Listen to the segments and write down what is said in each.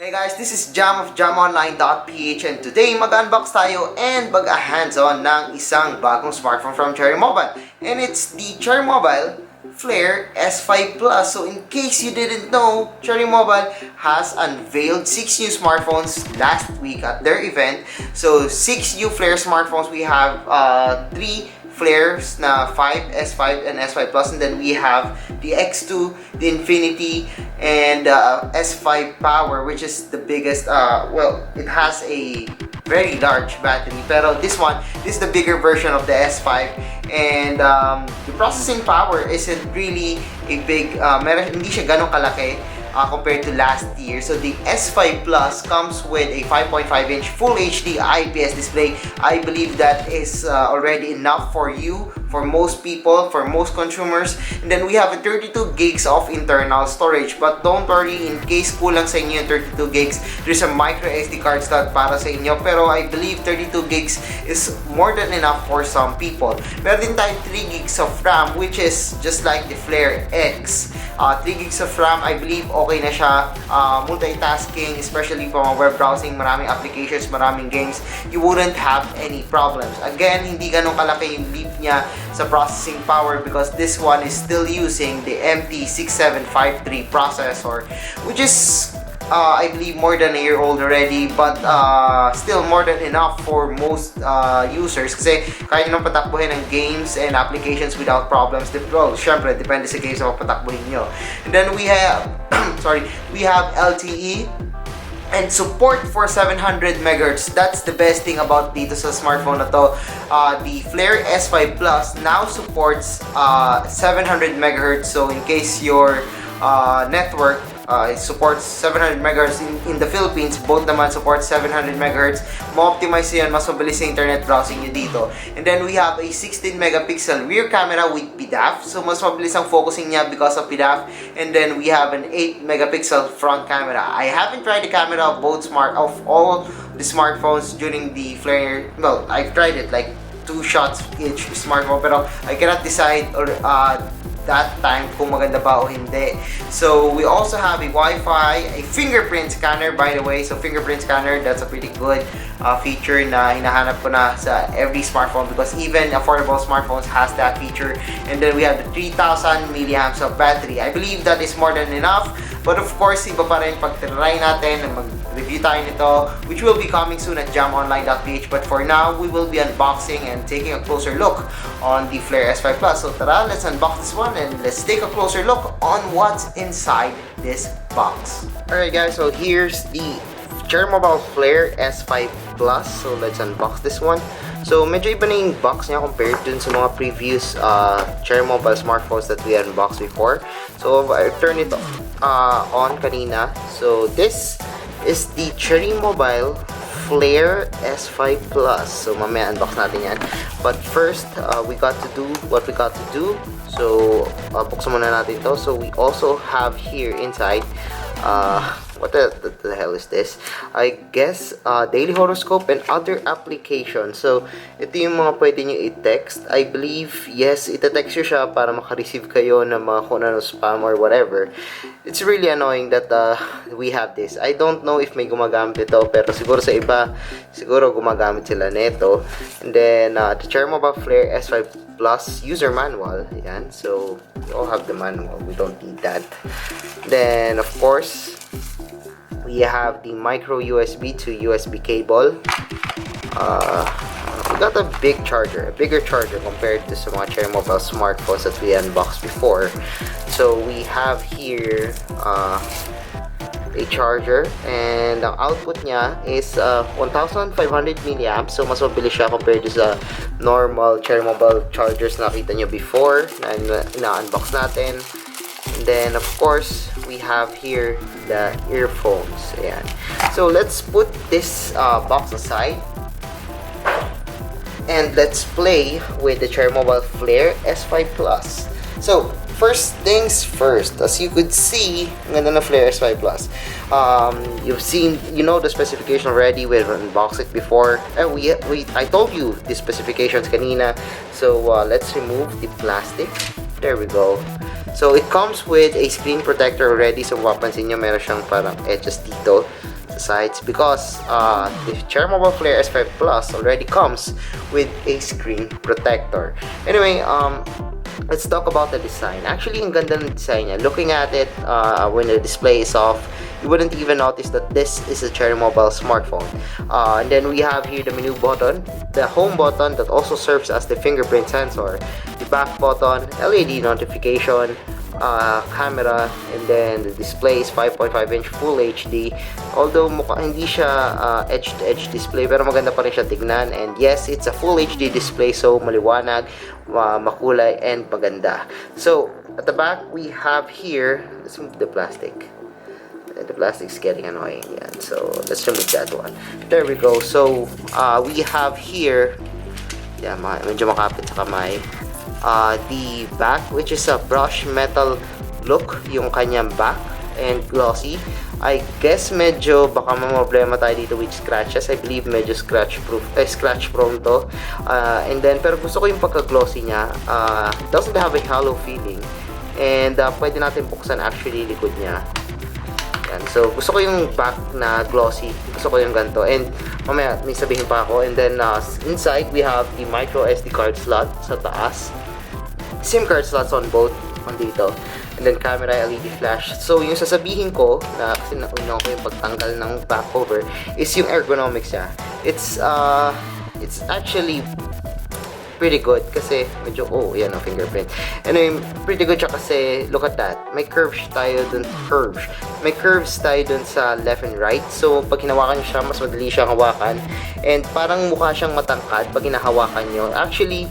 Hey guys, this is Jam of jamonline.ph and today mag-unbox tayo and mag-hands-on ng isang bagong smartphone from Cherry Mobile. And it's the Cherry Mobile Flare S5 Plus. So in case you didn't know, Cherry Mobile has unveiled 6 new smartphones last week at their event. So 6 new Flare smartphones. We have 3 Flares na 5, S5 and S5 Plus, and then we have the X2, the Infinity, and S5 Power, which is the biggest, well, it has a very large battery, pero this is the bigger version of the S5, and the processing power isn't really a big, hindi siya ganong kalaki compared to last year. So the S5 Plus comes with a 5.5-inch Full HD IPS display. I believe that is already enough for you, for most people, for most consumers. And then we have a 32 gigs of internal storage. But don't worry, in case kulang sa inyo yung 32 gigs, there's a micro SD card slot para sa inyo. Pero I believe 32 gigs is more than enough for some people. Meron din tayo 3 gigs of RAM, which is just like the Flare X. 3 gigs of RAM, I believe okay na siya. Multitasking, especially for web browsing, maraming applications, maraming games, you wouldn't have any problems. Again, hindi ganun kalaki yung leap niya sa processing power because this one is still using the MT6753 processor, which is I believe more than a year old already, but still more than enough for most users kasi kaya nyo patakbuhin ng games and applications without problems. Well, syempre, depende sa games na patakbuhin nyo. And then we have we have LTE and support for 700 MHz. That's the best thing about dito sa smartphone na to. The Flare S5 Plus now supports 700 MHz. So in case your network it supports 700 MHz in the Philippines, both naman supports 700 MHz. Ma-optimize yan, mas mabilis yung internet browsing nyo dito. And then we have a 16 megapixel rear camera with PDAF. So mas mabilis ang focusing niya because of PDAF. And then we have an 8 megapixel front camera. I haven't tried the camera of all the smartphones during the Flare. Well, I've tried it like 2 shots each smartphone, pero I cannot decide or that time kung maganda ba o hindi. So we also have a Wi-Fi, a fingerprint scanner, by the way. So fingerprint scanner, that's a pretty good feature na hinahanap ko na sa every smartphone because even affordable smartphones has that feature. And then we have the 3000 milliamps of battery. I believe that is more than enough, but of course iba pa rin pag try natin na mag-review tayo nito, which will be coming soon at jamonline.ph. But for now, we will be unboxing and taking a closer look on the Flare S5 Plus. So tara, let's unbox this one and let's take a closer look on what's inside this box. Alright guys, so here's the Cherry Mobile Flare S5 Plus. So let's unbox this one. So medyo iba na yung box niya compared dun sa mga previous Cherry Mobile smartphones that we unboxed before. So I turned it on kanina. So this is the Cherry Mobile Flare S5 Plus. So mamaya unbox natin yan. But first, we got to do what we got to do. So buksan muna natin to. So we also have here inside what the hell is this? I guess daily horoscope and other applications. So ito yung mga pwede nyo i-text. I believe, yes, ita-text nyo siya para makareceive kayo ng mga kung ano spam or whatever. It's really annoying that we have this. I don't know if may gumagamit ito, pero siguro sa iba, siguro gumagamit sila nito. And then the Cherry Mobile Flare S5 Plus user manual. Yan. So we all have the manual. We don't need that. Then of course, we have the micro USB to USB cable. We got a big charger, a bigger charger compared to some Cherry Mobile smartphones that we unboxed before. So we have here a charger, and the output niya is 1500 milliamps. So mas mabilis siya compared to sa normal Cherry Mobile chargers na nakita nyo before na unbox natin. And then of course we have here the earphones. Ayan. So let's put this box aside and let's play with the Cherry Mobile Flare S5 Plus. So first things first, as you could see, ang ganda ng Flare S5 Plus. You've seen, you know the specification already. We've unboxed it before. I told you the specifications kanina. So let's remove the plastic. There we go. So it comes with a screen protector already. So mapapansin nyo, meron siyang parang edges dito. sa sides because the Cherry Mobile Flare S5 Plus already comes with a screen protector. Anyway, let's talk about the design. Actually, ang ganda ng design niya. Looking at it, when the display is off, you wouldn't even notice that this is a Cherry Mobile smartphone. And then we have here the menu button, the home button that also serves as the fingerprint sensor, the back button, LED notification, camera, and then the display is 5.5-inch Full HD. Although hindi siya edge-to-edge display, pero maganda pa rin siya tignan. And yes, it's a Full HD display, so maliwanag, makulay, and maganda. So at the back we have here, let's move the plastic. The plastic's getting annoying. Yan. So let's remove that one. There we go. So we have here, yeah, medyo makapit sa kamay, the back, which is a brush metal look yung kanyang back, and glossy. I guess medyo baka problema tayo dito with scratches. I believe medyo scratch prone to. And then pero gusto ko yung pagka-glossy niya. Doesn't have a hollow feeling. And pwede natin buksan actually likod niya. Yan. So gusto ko yung back na glossy. Gusto ko yung ganito. And mamaya may sabihin pa ako. And then inside we have the micro SD card slot sa taas. SIM card slots on both on dito. And then camera, LED flash. So yung sasabihin ko na kasi nauna ko yung pagtanggal ng back cover is yung ergonomics niya. It's actually pretty good kasi medyo yan ang fingerprint. Anyway, pretty good siya kasi look at that. May curves tayo dun sa left and right. So pag hinawakan niyo siya, mas madali siyang hawakan. And parang mukha siyang matangkad pag hinahawakan niyo. Actually,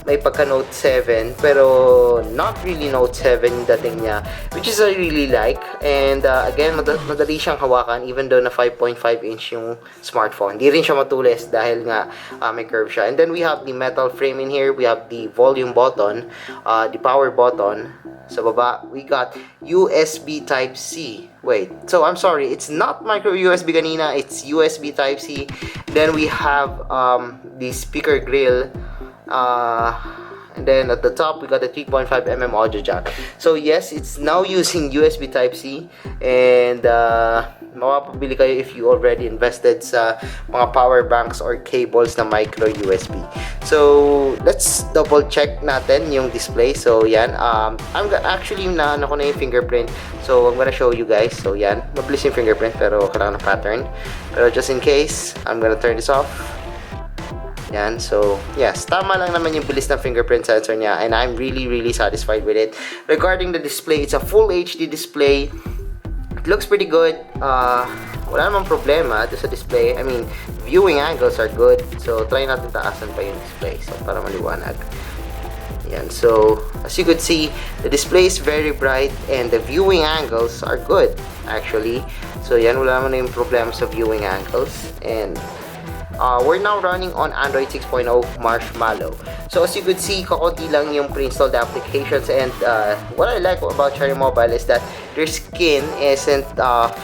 may pagka Note 7 pero not really Note 7 yung dating niya, which is I really like. And again, madali siyang hawakan even though na 5.5-inch yung smartphone. Hindi rin siya matulis dahil nga may curve siya. And then we have the metal frame in here. We have the volume button, the power button. Sa baba, we got USB Type-C. Wait, so I'm sorry, it's not micro USB kanina, it's USB Type-C. Then we have the speaker grill. And then at the top we got the 3.5mm audio jack. So yes, it's now using USB Type-C. And mapapabili kayo if you already invested sa mga power banks or cables na micro USB. So let's double check natin yung display. So yan, I'm actually na ko na yung fingerprint. So I'm gonna show you guys. So yan, mabilis yung fingerprint pero kailangan ng pattern. Pero just in case, I'm gonna turn this off. Yan, so yes, tama lang naman yung bilis ng fingerprint sensor niya, and I'm really satisfied with it. Regarding the display, it's a Full HD display. It looks pretty good. Wala namang problema sa display. I mean, viewing angles are good. So try natin taasan pa yung display so para maliwanag. Yan, so as you could see, the display is very bright and the viewing angles are good actually. So yan, wala naman yung problema sa viewing angles. And we're now running on Android 6.0 Marshmallow. So as you could see, kakunti lang yung pre-installed applications, and what I like about Cherry Mobile is that their skin isn't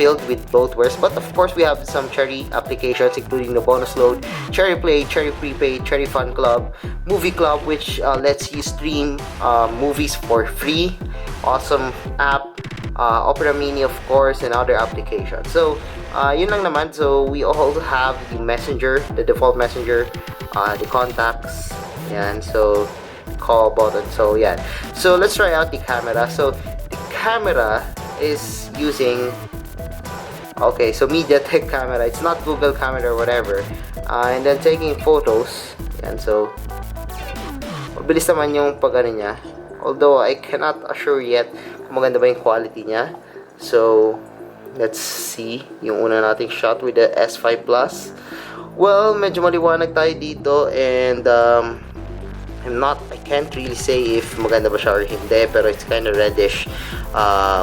filled with bloatwares, but of course we have some Cherry applications including the bonus load, Cherry Play, Cherry Prepaid, Cherry Fun Club, Movie Club, which lets you stream movies for free. Awesome app. Opera Mini of course, and other applications. So yun lang naman. So we also have the messenger, the default messenger, the contacts, yan, so call button. So yan, so let's try out the camera. So the camera is using so MediaTek camera. It's not Google camera or whatever. And then taking photos, yan, so mabilis naman yung pag-ano niya, although I cannot assure yet kung maganda ba yung quality niya. So let's see yung una nating shot with the S5 Plus. Well, medyo maliwanag tayo dito, and I can't really say if maganda ba siya or hindi, pero it's kind of reddish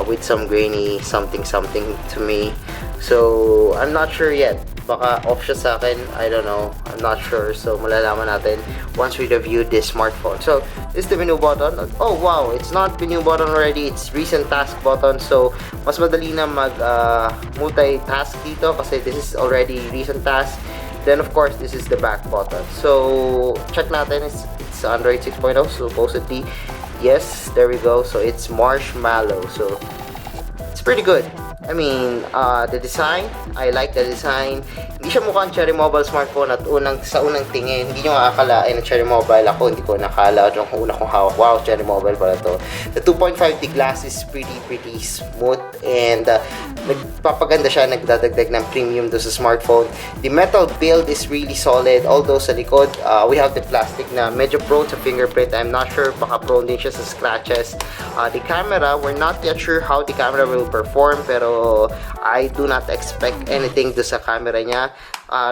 with some grainy something to me. So I'm not sure yet. Baka off siya sa akin, I don't know, I'm not sure. So malalaman natin once we review this smartphone. So this is the menu button. Oh wow, it's not menu button already, it's recent task button. So mas madali na mag multitask dito kasi this is already recent task. Then of course this is the back button. So check natin, it's Android 6.0 supposedly. Yes, there we go. So it's Marshmallow, so it's pretty good. I mean, the design, I like the design. Hindi siya mukhang Cherry Mobile smartphone at sa unang tingin, hindi nyo makakalain na Cherry Mobile. Ako, hindi ko nakala. Yung una kong hawak, wow, Cherry Mobile pala to. The 2.5D glass is pretty smooth and nagpapaganda siya, nagdadagdag ng premium do sa smartphone. The metal build is really solid, although sa likod, we have the plastic na medyo prone sa fingerprint. I'm not sure, baka prone din siya sa scratches. The camera, we're not yet sure how the camera will perform, pero I do not expect anything do sa camera niya.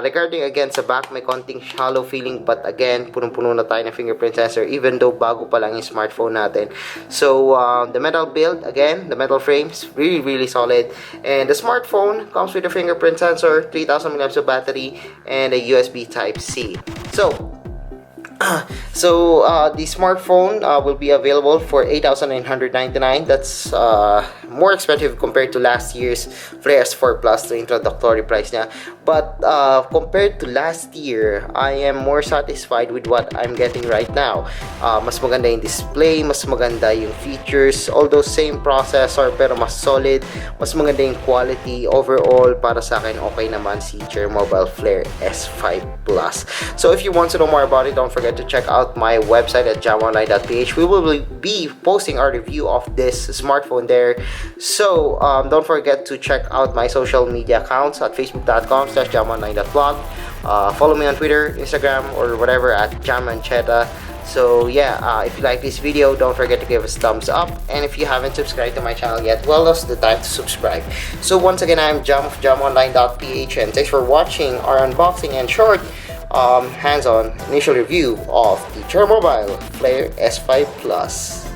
Regarding again sa back, may konting shallow feeling, but again, punong-puno na tayo ng fingerprint sensor even though bago pa lang yung smartphone natin. So, the metal build, again, the metal frames, really solid. And the smartphone comes with a fingerprint sensor, 3000 mAh of battery, and a USB Type-C. So, the smartphone will be available for 8,999. That's more expensive compared to last year's Flare S4 Plus, the introductory price niya. But compared to last year, I am more satisfied with what I'm getting right now. Mas maganda yung display, mas maganda yung features, although same processor pero mas solid, mas maganda yung quality. Overall, para sa akin, okay naman si Cherry Mobile Flare S5 Plus. So if you want to know more about it, don't forget to check out my website at jamonline.ph. We will be posting our review of this smartphone there. So don't forget to check out my social media accounts at facebook.com/jamonline.vlog. Follow me on Twitter, Instagram, or whatever at jamancheta. So yeah, if you like this video, don't forget to give us a thumbs up. And if you haven't subscribed to my channel yet, well, now's the time to subscribe. So once again, I'm Jam of jamonline.ph, and thanks for watching our unboxing and short hands-on initial review of the Cherry Mobile Flare S5 Plus.